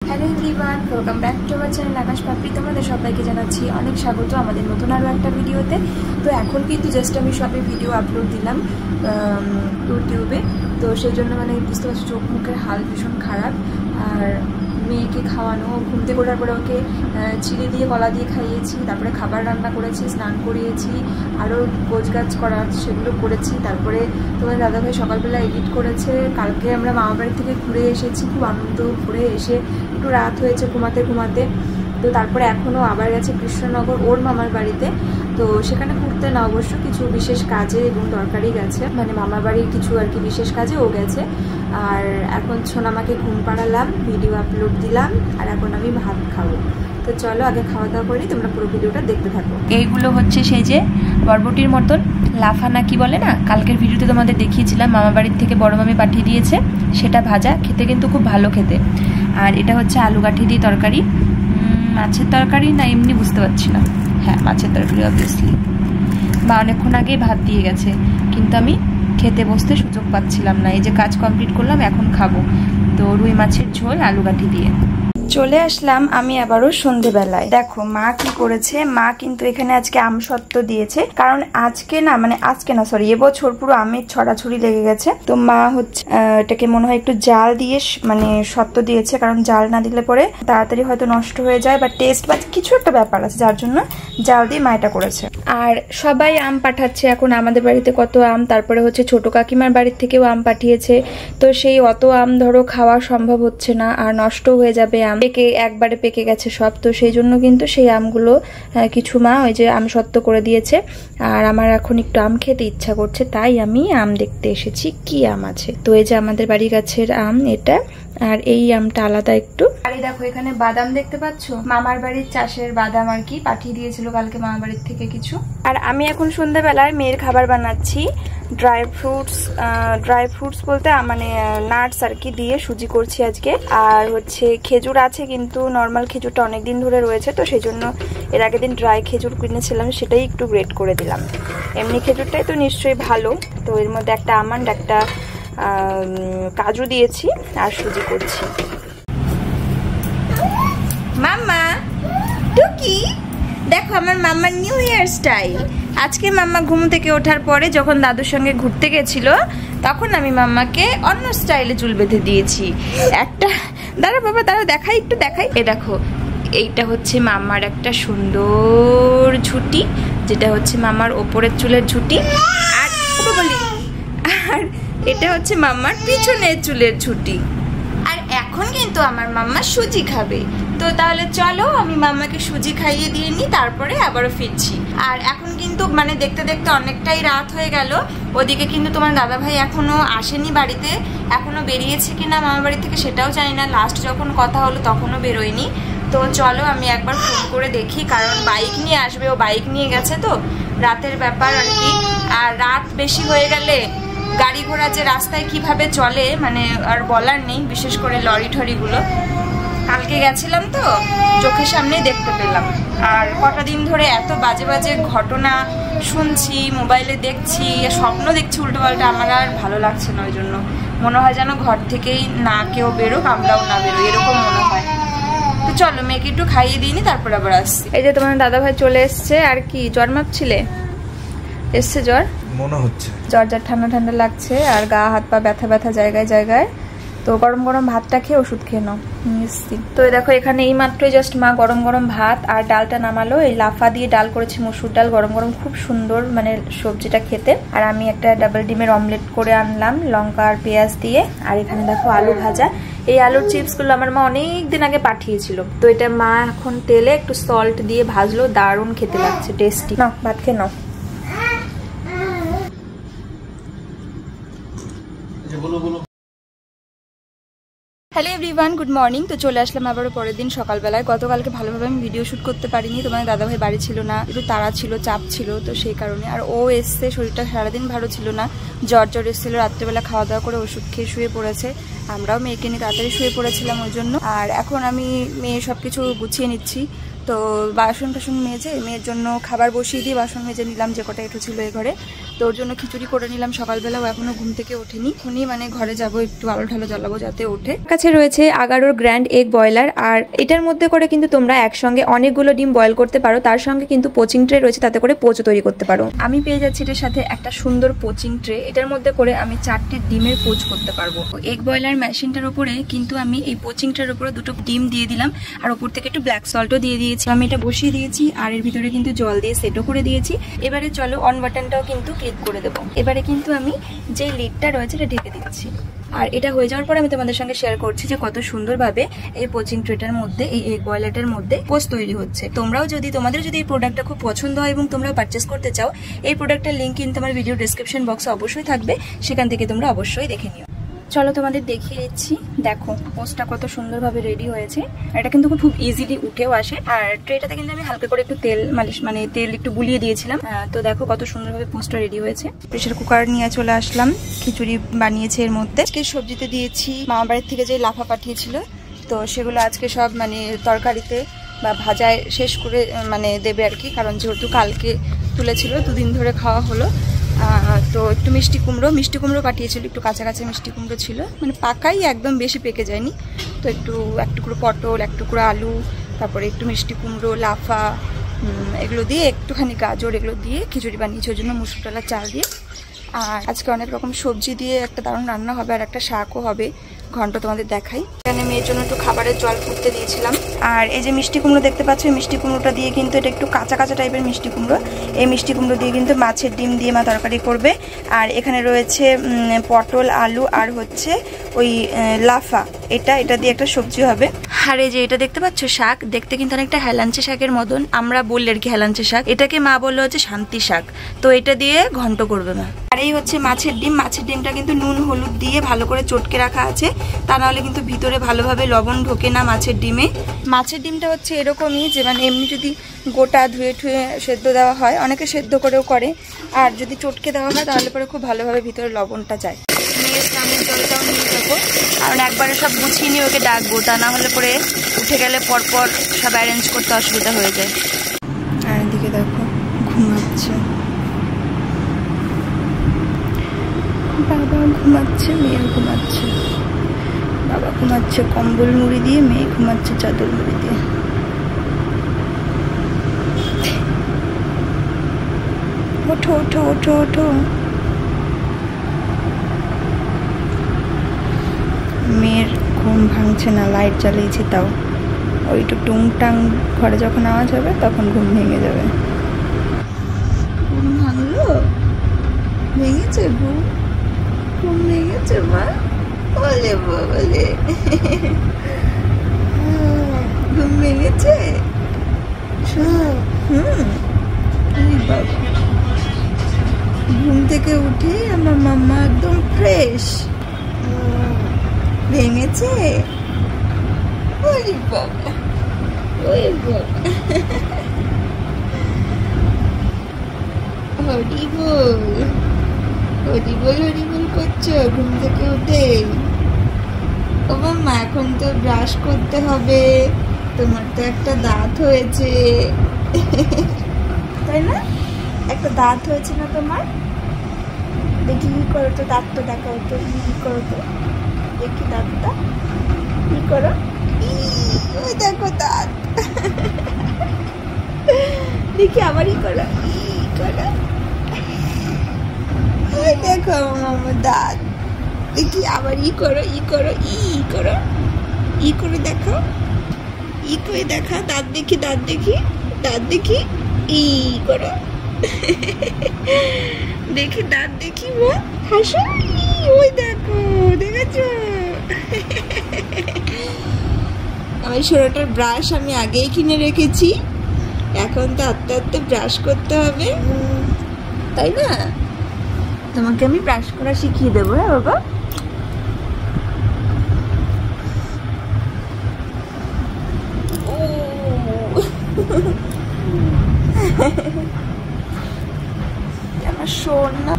Hello everyone, welcome back to our channel Akash Papri. তোমাদের সবাইকে জানাচ্ছি অনেক স্বাগত আমাদের নতুন আরও একটা ভিডিওতে। তো এখন কিন্তু জাস্ট আমি সবে ভিডিও আপলোড দিলাম ইউটিউবে, তো সেই জন্য মানে বুঝতে পারছি চোখ মুখের হাল ভীষণ খারাপ। আর মেয়েকে খাওয়ানো, ঘুম থেকে ওঠার পরে ওকে চিড়ে দিয়ে কলা দিয়ে খাইয়েছি, তারপরে খাবার রান্না করেছি, স্নান করিয়েছি, আরও গোছগাছ করার সেগুলো করেছি। তারপরে তোমার দাদাভাই সকালবেলা এডিট করেছে। কালকে আমরা মামা বাড়ি থেকে ঘুরে এসেছি, খুব আনন্দ। ঘুরে এসে একটু রাত হয়েছে ঘুমাতে ঘুমাতে। তো তারপরে এখনও আবার গেছে কৃষ্ণনগর ওর মামার বাড়িতে। তো সেখানে ঘুরতে না, অবশ্য কিছু বিশেষ কাজে এবং দরকারি গেছে, মানে মামার বাড়ির কিছু আর কি বিশেষ কাজে ও গেছে। আর এখন সোনামাকে ঘুম পাড়ালাম, ভিডিও আপলোড দিলাম, আর এখন আমি ভাত খাবো। তো চলো আগে খাওয়া দাওয়া করি, তোমরা পুরো ভিডিওটা দেখতে থাকো। এইগুলো হচ্ছে সেই যে বরবটির মতন লাফানা কি বলে না, কালকের ভিডিওতে তোমাদের দেখিয়েছিলাম, মামা বাড়ির থেকে বড় মামি পাঠিয়ে দিয়েছে, সেটা ভাজা, খেতে কিন্তু খুব ভালো খেতে। আর এটা হচ্ছে আলু গাঠি দিয়ে তরকারি, মাছের তরকারি না এমনি বুঝতে পারছি না, হ্যাঁ মাছের তরকারি অবভিয়াসলি। মা অনেকক্ষণ আগেই ভাত দিয়ে গেছে, কিন্তু আমি খেতে বসতে সুযোগ পাচ্ছিলাম না। এই যে কাজ কমপ্লিট করলাম, এখন খাবো। তো রুই মাছের ঝোল আলু গাঠি দিয়ে। চলে আসলাম আমি আবারও সন্ধেবেলায়। দেখো মা কি করেছে, মা কিন্তু এখানে আজকে আম সত্ত্ব দিয়েছে, কারণ আজকে না সরি এবছর পুরো আমের ছড়াছড়ি লেগে গেছে। তো মা হচ্ছে এটাকে মনে হয় একটু জাল দিয়ে মানে সত্ত্ব দিয়েছে, কারণ জাল না দিলে পরে তাড়াতাড়ি হয়তো নষ্ট হয়ে যায় বা টেস্ট বা কিছু একটা ব্যাপার আছে, যার জন্য জাল দিয়ে মা এটা করেছে। আর সবাই আম পাঠাচ্ছে এখন, আমাদের বাড়িতে কত আম, তারপরে হচ্ছে ছোট কাকিমার বাড়ির থেকেও আম পাঠিয়েছে। তো সেই অত আম ধরো খাওয়া সম্ভব হচ্ছে না, আর নষ্ট হয়ে যাবে আম, একবারে পেকে গেছে সব। তো সেই জন্য কিন্তু সেই আমগুলো কিছু মা ওই যে আম সত্ত্ব করে দিয়েছে। আর আমার এখন একটু আম খেতে ইচ্ছা করছে, তাই আমি আম দেখতে এসেছি কি আম আছে। তো এই যে আমাদের বাড়ি গাছের আম এটা, আর এই আমটা আলাদা একটু। আর এই দেখো এখানে বাদাম দেখতে পাচ্ছ, মামার বাড়ির চাষের বাদাম আর কি, পাঠিয়ে দিয়েছিল কালকে মামার বাড়ির থেকে কিছু। আর আমি এখন সন্ধ্যাবেলায় মেয়ের খাবার বানাচ্ছি, ড্রাই ফ্রুটস বলতে মানে নাটস আর কি দিয়ে সুজি করছি আজকে। আর হচ্ছে খেজুর আছে, কিন্তু নর্মাল খেজুরটা অনেকদিন ধরে রয়েছে, তো সেই জন্য এর আগের দিন ড্রাই খেজুর কিনেছিলাম, সেটাই একটু গ্রেট করে দিলাম। এমনি খেজুরটাই তো নিশ্চয়ই ভালো। তো এর মধ্যে একটা আমন্ড, একটা কাজু দিয়েছি, আর সুজি করছি। মাম্মা টুকি দেখো আমার মাম্মার নিউ হেয়ার স্টাইল। আজকে মাম্মা ঘুম থেকে ওঠার পরে যখন দাদুর সঙ্গে ঘুরতে গেছিল, তখন আমি মাম্মাকে অন্য স্টাইলে চুল বেঁধে দিয়েছি। একটা দাঁড়া বাবা দাঁড়া, দেখাই একটু দেখাই। এ দেখো এইটা হচ্ছে মাম্মার একটা সুন্দর ঝুটি, যেটা হচ্ছে মাম্মার ওপরের চুলের ঝুটি। আর আর এটা হচ্ছে মাম্মার পিছনের চুলের ঝুটি। আর এখন কিন্তু আমার মাম্মা সুজি খাবে। তো তাহলে চলো আমি মাম্মাকে সুজি খাইয়ে দিয়ে নিই, তারপরে আবারও ফিরছি। আর এখন কিন্তু মানে দেখতে দেখতে অনেকটাই রাত হয়ে গেল। ওদিকে কিন্তু তোমার দাদাভাই এখনো আসেনি বাড়িতে, এখনো বেরিয়েছে কিনা মামার বাড়ি থেকে সেটাও জানি না। লাস্ট যখন কথা হলো তখনও বেরোয়নি। তো চলো আমি একবার ফোন করে দেখি, কারণ বাইক নিয়ে আসবে, ও বাইক নিয়ে গেছে, তো রাতের ব্যাপার আর কি। আর রাত বেশি হয়ে গেলে গাড়ি ঘোড়া যে রাস্তায় কিভাবে চলে মানে আর বলার নেই, বিশেষ করে লরি ঠরিগুলো। কালকে গেছিলাম তো চোখের সামনেই দেখতে পেলাম। আর কটা দিন ধরে এত বাজে বাজে ঘটনা শুনছি, মোবাইলে দেখছি, স্বপ্ন দেখছি উল্টো পাল্টা, আমার আর ভালো লাগছে না। ওই জন্য মনে হয় যেন ঘর থেকেই না কেউ বেরোক, আমরাও না বেরোই, এরকম মনে হয়। তো চলো মেয়েকে একটু খাইয়ে দিইনি, তারপর আবার আসছি। এই যে তোমার দাদাভাই চলে এসছে। আর কি জ্বর মাপছিলে? এসছে জ্বর মনে হচ্ছে, জ্বর ঠান্ডা ঠান্ডা লাগছে, আর গা হাত পা ব্যথা ব্যথা জায়গায় জায়গায়। তো গরম গরম ভাতটা খেয়ে ওষুধ খেয়ে নাও। তো দেখো এখানে এই মাত্রই জাস্ট মা গরম গরম ভাত আর ডালটা নামালো। এই লাফা দিয়ে ডাল করেছি, মসুর ডাল, গরম গরম, খুব সুন্দর মানে সবজিটা খেতে। আর আমি একটা ডাবল ডিমের অমলেট করে আনলাম লঙ্কা আর পেঁয়াজ দিয়ে। আর এখানে দেখো আলু ভাজা। এই আলুর চিপস গুলো আমার মা অনেক দিন আগে পাঠিয়েছিল, তো এটা মা এখন তেলে একটু সল্ট দিয়ে ভাজলো, দারুণ খেতে লাগছে, টেস্টি। নাও ভাত খেয়ে নাও। Hello everyone, good morning. তো চলে আসলাম আবারও পরের দিন সকালবেলায়। গতকালকে ভালোভাবে আমি ভিডিও শ্যুট করতে পারিনি, তোমার দাদাভাই বাড়ি ছিল না, একটু তাড়া ছিল, চাপ ছিল, তো সেই কারণে। আর ও এসছে, শরীরটা সারাদিন ভালো ছিল না, জ্বর এসেছিল, রাত্রেবেলা খাওয়া দাওয়া করে ওষুধ খেয়ে শুয়ে পড়েছে। আমরাও মেয়েকে নিয়ে তাড়াতাড়ি শুয়ে পড়েছিলাম ওই জন্য। আর এখন আমি মেয়ে সব কিছু গুছিয়ে নিচ্ছি। তো বাসন টাসন মেজে মেয়ের জন্য খাবার বসিয়ে দিয়ে বাসন মেজে নিলাম, যে কটা একটু ছিল এই ঘরে। তো ওর জন্য খিচুড়ি করে নিলাম সকালবেলাও, এখনো ঘুম থেকে ওঠেনি। এখনই মানে ঘরে যাব, একটু আলো ঠালো জ্বালাবো যাতে ওঠে। কাছে রয়েছে আগারোর গ্র্যান্ড এগ বয়লার, আর এটার মধ্যে করে কিন্তু তোমরা একসঙ্গে অনেকগুলো ডিম বয়েল করতে পারো। তার সঙ্গে কিন্তু পোচিং ট্রে রয়েছে, তাতে করে পোচও তৈরি করতে পারো। আমি পেয়ে যাচ্ছি এটার সাথে একটা সুন্দর পোচিং ট্রে, এটার মধ্যে করে আমি 4টে ডিমের পোচ করতে পারবো। এগ বয়লার মেশিনটার উপরে কিন্তু আমি এই পোচিং ট্রের উপরে 2টো ডিম দিয়ে দিলাম, আর উপর থেকে একটু ব্ল্যাক সল্টও দিয়ে দিয়েছি। আমি এটা বসিয়ে দিয়েছি, আর এর ভিতরে কিন্তু জল দিয়ে সেটও করে দিয়েছি। এবারে চলো অন বাটনটাও কিন্তু ক্লিক করে দেবো। এবারে কিন্তু আমি যে লিডটা রয়েছে এটা ঢেকে দিচ্ছি, আর এটা হয়ে যাওয়ার পরে আমি তোমাদের সঙ্গে শেয়ার করছি যে কত সুন্দরভাবে এই পোচিং ট্রেটার মধ্যে, এই এগ বয়লারের মধ্যে পোচ তৈরি হচ্ছে। তোমরাও যদি তোমাদের যদি এই প্রোডাক্টটা খুব পছন্দ হয় এবং তোমরা পারচেস করতে চাও, এই প্রোডাক্টের লিঙ্ক কিন্তু আমার ভিডিও ডেসক্রিপশন বক্সে অবশ্যই থাকবে, সেখান থেকে তোমরা অবশ্যই দেখে নিও। চলো তোমাদের দেখিয়ে দিচ্ছি, দেখো পোস্টটা কত সুন্দরভাবে রেডি হয়েছে। এটা কিন্তু খুব ইজিলি উঠেও আসে, আর ট্রেটাতে কিন্তু আমি হালকা করে একটু তেল মালিশ মানে তেল একটু গুলিয়ে দিয়েছিলাম। তো দেখো কত সুন্দরভাবে পোস্টটা রেডি হয়েছে। প্রেসার কুকার নিয়ে চলে আসলাম, খিচুড়ি বানিয়েছে এর মধ্যে। আজকে সবজিতে দিয়েছি মামা বাড়ির থেকে যে লাফা পাঠিয়েছিল, তো সেগুলো আজকে সব মানে তরকারিতে বা ভাজায় শেষ করে মানে দেবে আর কি, কারণ যেহেতু কালকে তুলেছিল, 2 দিন ধরে খাওয়া হলো। তো একটু মিষ্টি কুমড়ো পাঠিয়েছিল, একটু কাঁচা কাঁচা মিষ্টি কুমড়ো ছিল, মানে পাকাই একদম বেশি পেকে যায়নি। তো একটু এক টুকরো পটল, এক টুকরো আলু, তারপরে একটু মিষ্টি কুমড়ো, লাফা, এগুলো দিয়ে একটুখানি গাজর, এগুলো দিয়ে খিচুড়ি বানিয়েছি, ওই জন্য মুসুর ডালের চাল দিয়ে। আর আজকে অনেক রকম সবজি দিয়ে একটা দারুণ রান্না হবে, আর একটা শাকও হবে, ঘন্ট তোমাদের দেখাই। এখানে মেয়ের জন্য একটু খাবারের জল ফুটতে দিয়েছিলাম। আর এই যে মিষ্টি কুমড়ো দেখতে পাচ্ছ, এই মিষ্টি কুমড়োটা দিয়ে কিন্তু এটা একটু কাঁচা কাঁচা টাইপের মিষ্টি কুমড়ো। এই মিষ্টি কুমড়ো দিয়ে কিন্তু মাছের ডিম দিয়ে মা তরকারি করবে। আর এখানে রয়েছে পটল, আলু, আর হচ্ছে ওই লাফা, এটা দিয়ে একটা সবজি হবে। আর এই যে এটা দেখতে পাচ্ছ শাক, দেখতে কিন্তু অনেকটা হেলাঞ্চি শাকের মতন, আমরা বললে আর কি হেলাঞ্চি শাক, এটাকে মা বললো হচ্ছে শান্তি শাক। তো এটা দিয়ে ঘন্ট করবে মা। আর এই হচ্ছে মাছের ডিম, মাছের ডিমটা কিন্তু নুন হলুদ দিয়ে ভালো করে চটকে রাখা আছে, তা নাহলে কিন্তু ভিতরে ভালোভাবে লবণ ঢোকে না মাছের ডিমে। মাছের ডিমটা হচ্ছে এরকমই যে মানে এমনি যদি গোটা ধুয়ে ঠুয়ে সেদ্ধ দেওয়া হয়, অনেকে সেদ্ধ করেও করে, আর যদি চটকে দেওয়া হয় তাহলে পরে খুব ভালোভাবে ভিতরে লবণটা যায়। নিয়ে স্নানের জলটাও নিয়ে যাবো, কারণ একবারে সব গুছিয়ে নিয়ে ওকে ডাকবো, তা না হলে পরে উঠে গেলে পরপর সব অ্যারেঞ্জ করতে অসুবিধা হয়ে যায়। আর এদিকে দেখো ঘুমাচ্ছে, বাবা ঘুমাচ্ছে, মেয়ে ঘুমাচ্ছে। বাবা ঘুমাচ্ছে কম্বল মুড়ি দিয়ে, মেয়ে ঘুমাচ্ছে চাদর মুড়ি দিয়ে। ওঠো ওঠো ওঠো ওঠো। মেয়ের ঘুম ভাঙছে না, লাইট জ্বালিয়েছি তাও। ওই একটু টুংটাং ঘরে যখন আওয়াজ হবে তখন ঘুম ভেঙে যাবে। ঘুম ভাঙলো? ভেঙেছে ঘুম? ঘুম ভেঙেছে মা? বলে বলে ঘুম ভেঙেছে? বাবা ঘুম থেকে উঠে আমার মাম্মা একদম ফ্রেশ। ভেঙেছে? ওরে বাবা, ওরে বাবা, হরি বল, হরি বল, হরি বল করছো ঘুম থেকে উঠে? ও মাম্মা এখন তো ব্রাশ করতে হবে, তোমার তো একটা দাঁত হয়েছে, তাই না? একটা দাঁত হয়েছে না তোমার? দেখি কি করো তো, দাঁতটা দেখাও তো, কি করো তো দেখি দাঁতটা, কি করো? ওই দেখো দাঁত, দেখি আবার ই করো, ই করো, ওই দেখো আমার দাঁত, দেখি আবার ই করো, ই করো, ই করো, ই করে দেখো, ই করে দেখা, দাঁত দেখি, দাঁত দেখি, দাঁত দেখি, ই করো, দেখি দাঁত দেখি, মা হাসো, ওই দেখো, দেখেছো? আমার ছোটটার ব্রাশ আমি আগেই কিনে রেখেছি, এখন তো আস্তে আস্তে ব্রাশ করতে হবে, তাই না? তোমাকে আমি ব্রাশ করা শিখিয়ে দেবো। হ্যাঁ বাবা, আমার সোনা,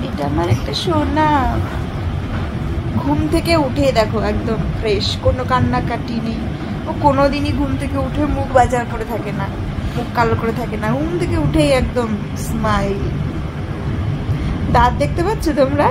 এটা আমার একটা সোনা। ঘুম থেকে উঠে দেখো একদম ফ্রেশ, কোনো কান্নাকাটি নেই, ও কোনোদিনই ঘুম থেকে উঠে মুখ বাজার করে থাকে না, মুখ কালো করে থাকে না, ঘুম থেকে উঠেই একদম স্মাইল। দাঁত দেখতে পাচ্ছ তোমরা?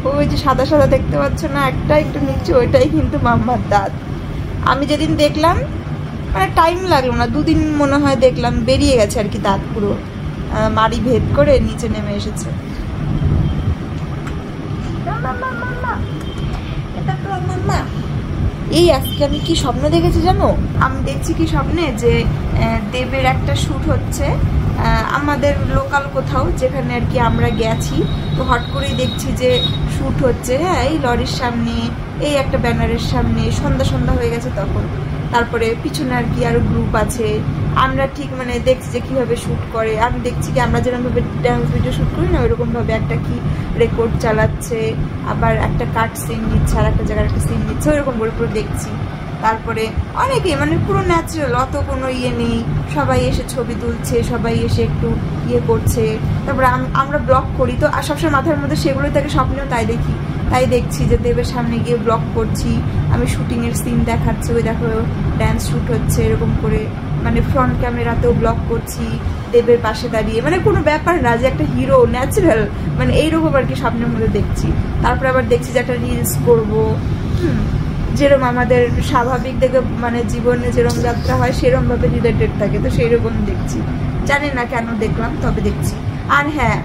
ওই যে সাদা সাদা দেখতে পাচ্ছ না একটা একটু নিচে, ওইটাই কিন্তু মাম্মার দাঁত। আমি যেদিন দেখলাম মানে টাইম লাগলো না, 2 দিন মনে হয় দেখলাম বেরিয়ে গেছে আর কি দাঁত, পুরো মাড়ি ভেদ করে নিচে নেমে এসেছে। এই আজকে আমি কি স্বপ্ন দেখেছি জানো? আমি দেখছি কি স্বপ্নে যে দেবের একটা শ্যুট হচ্ছে আমাদের লোকাল কোথাও, যেখানে আর কি আমরা গেছি। তো হট করেই দেখছি যে শ্যুট হচ্ছে, হ্যাঁ এই লরির সামনে, এই একটা ব্যানারের সামনে, সন্ধ্যা সন্ধ্যা হয়ে গেছে তখন। তারপরে পিছনে আর কি আরো গ্রুপ আছে, আমরা ঠিক মানে দেখছি যে কীভাবে শ্যুট করে। আমি দেখছি কি আমরা যেরকমভাবে ডান্স ভিডিও শ্যুট করি না, ওইরকমভাবে একটা কি রেকর্ড চালাচ্ছে, আবার একটা কাট সিন নিচ্ছে, আর একটা জায়গার একটা সিন নিচ্ছে, ওইরকম করে পুরো দেখছি। তারপরে অনেকে মানে পুরো ন্যাচারাল, অত কোনো ইয়ে নেই, সবাই এসে ছবি তুলছে, সবাই এসে একটু ইয়ে করছে। তারপরে আমরা ব্লগ করি, তো সবসময় মাথার মধ্যে সেগুলোই থাকে, স্বপ্নেও তাই দেখি। তাই দেখছি যে দেবের সামনে গিয়ে ব্লগ করছি, আমি শুটিংয়ের সিন দেখাচ্ছি, ওই দেখো ড্যান্স শ্যুট হচ্ছে এরকম করে, মানে ফ্রন্ট ক্যামেরাতেও ব্লগ করছি দেবের পাশে দাঁড়িয়ে, মানে কোনো ব্যাপার না যে একটা হিরো ন্যাচারাল, মানে এইরকম আর কি স্বপ্নের মধ্যে দেখছি। তারপরে আবার দেখছি যে একটা রিলস করবো, যেরকম আমাদের স্বাভাবিক দেখে মানে জীবনে যেরকম যাত্রা হয় সেরকমভাবে রিলেটেড থাকে, তো সেই রকম দেখছি। জানি না কেন দেখলাম, তবে দেখছি। আর হ্যাঁ,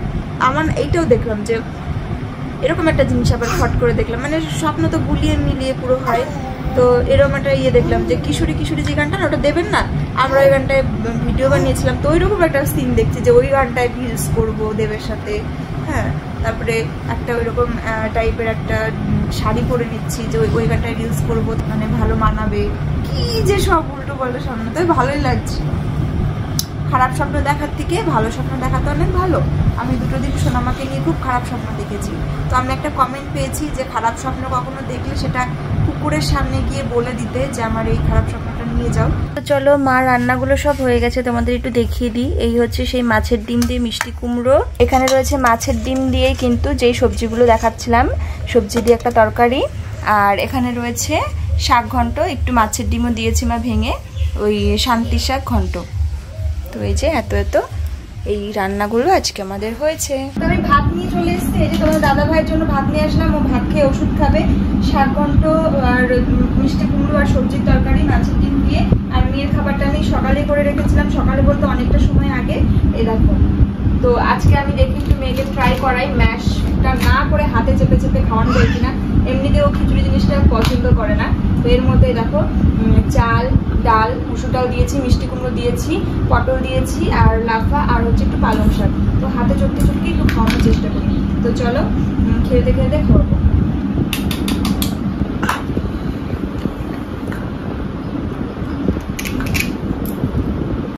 আমার এইটাও দেখলাম যে এরকম একটা জিনিস আবার ফট করে দেখলাম, মানে স্বপ্ন তো গুলিয়ে মিলিয়ে পুরো হয়। তো এরকম একটা ইয়ে দেখলাম যে কিশোরী কিশোরী যে গানটা না, ওটা দেবেন না, আমরা ওই গানটায় ভিডিও বানিয়েছিলাম। তো ওইরকম একটা সিন দেখছি যে ওই গানটায় রিলস করবো দেবের সাথে, হ্যাঁ। তারপরে একটা ওইরকম টাইপের একটা শাড়ি পরে নিচ্ছি যে ওই গানটায় রিলস করবো, মানে ভালো মানাবে। কি যে সব উল্টো পাল্টা স্বপ্ন, তো ভালোই লাগছে। খারাপ স্বপ্ন দেখার থেকে ভালো স্বপ্ন দেখাতে অনেক ভালো। আমি 2 দিন সোনামাকে নিয়ে খুব খারাপ স্বপ্ন দেখেছি। তো আমি একটা কমেন্ট পেয়েছি যে খারাপ স্বপ্ন কখনো দেখলে সেটা কুকুরের সামনে গিয়ে বলে দিতে যে আমার এই খারাপ স্বপ্নটা নিয়ে যাও। তো চলো, মা রান্নাগুলো সব হয়ে গেছে, তোমাদের একটু দেখিয়ে দিই। এই হচ্ছে সেই মাছের ডিম দিয়ে মিষ্টি কুমড়ো, এখানে রয়েছে মাছের ডিম দিয়ে কিন্তু যেই সবজিগুলো দেখাচ্ছিলাম, সবজি দিয়ে একটা তরকারি, আর এখানে রয়েছে শাক ঘন্ট, একটু মাছের ডিমও দিয়েছি মা ভেঙে, ওই শান্তি শাক ঘন্ট। তো এই যে এত এত এই রান্নাগুলো আজকে আমাদের হয়েছে। আমি ভাত নিয়ে চলে এসেছি, এই যে তোমার দাদা ভাইয়ের জন্য ভাত নিয়ে আসলাম, ও ভাত খেয়ে ওষুধ খাবে। শাক ঘন্ট আর মিষ্টি কুমড়ো আর সবজির তরকারি মাছের ডিম দিয়ে। আর মেয়ের খাবারটা আমি সকালে করে রেখেছিলাম, সকালে বলতে অনেকটা সময় আগে। এই দেখো, তো আজকে আমি দেখি একটু মেয়েকে ট্রাই করাই ম্যাশটা না করে হাতে চেপে চেপে খাওয়ানো যায় কিনা। এমনিতেও খিচুড়ি জিনিসটা পছন্দ করে না। তো এর মধ্যে দেখো চাল, ডাল, মুসুর ডাল দিয়েছি, মিষ্টি কুমড়ো দিয়েছি, পটল দিয়েছি, আর লাফা, আর হচ্ছে একটু পালং শাক। তো হাতে চটকে চটকে একটু খাওয়ানোর চেষ্টা করি। তো চলো খেতে খেতে খাওয়াবো।